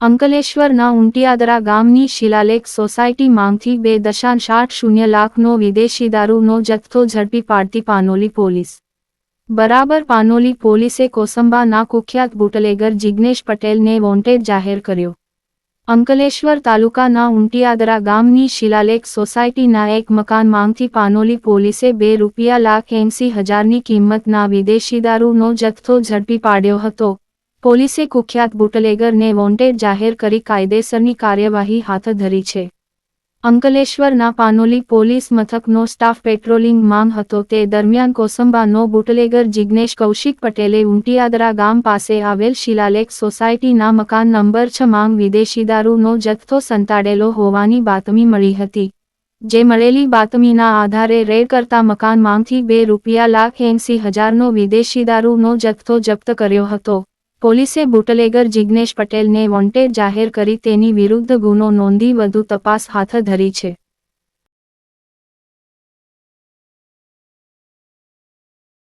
અંકલેશ્વરના ઉંટિયાદરા ગામની શિલાલેખ સોસાયટી માંથી 2.80 લાખનો વિદેશી દારૂનો જથ્થો ઝડપી પાડતી પાનોલી પોલીસ. પાનોલી પોલીસે કોસંબાના કુખ્યાત બુટલેગર જિગ્નેશ પટેલને વોન્ટેડ જાહેર કર્યો. અંકલેશ્વર તાલુકાના ઉંટિયાદરા ગામની શિલાલેખ સોસાયટીના એક મકાનમાંથી પાનોલી પોલીસે ₹2,80,000ની કિંમતના વિદેશી દારૂનો જથ્થો ઝડપી પાડ્યો હતો. પોલીસે કુખ્યાત બુટલેગરને વોન્ટેડ જાહેર કરી કાયદેસરની કાર્યવાહી હાથ ધરી છે. અંકલેશ્વરના પાનોલી પોલીસ મથકનો સ્ટાફ પેટ્રોલિંગમાં હતો તે દરમિયાન કોસંબાનો બુટલેગર જિગ્નેશ કૌશિક પટેલે ઉંટિયાદરા ગામ પાસે આવેલ શિલાલેખ સોસાયટીના મકાન નંબર 6 માં વિદેશી દારૂનો જથ્થો સંતાડેલો હોવાની બાતમી મળી હતી. જે મળેલી બાતમીના આધારે રેડ કરતા મકાનમાંથી ₹2,80,000નો વિદેશી દારૂનો જથ્થો જપ્ત કર્યો હતો. પોલીસે બુટલેગર જિગ્નેશ પટેલને વોન્ટેડ જાહેર કરી તેની વિરુદ્ધ ગુનો નોંધી વધુ તપાસ હાથ ધરી છે.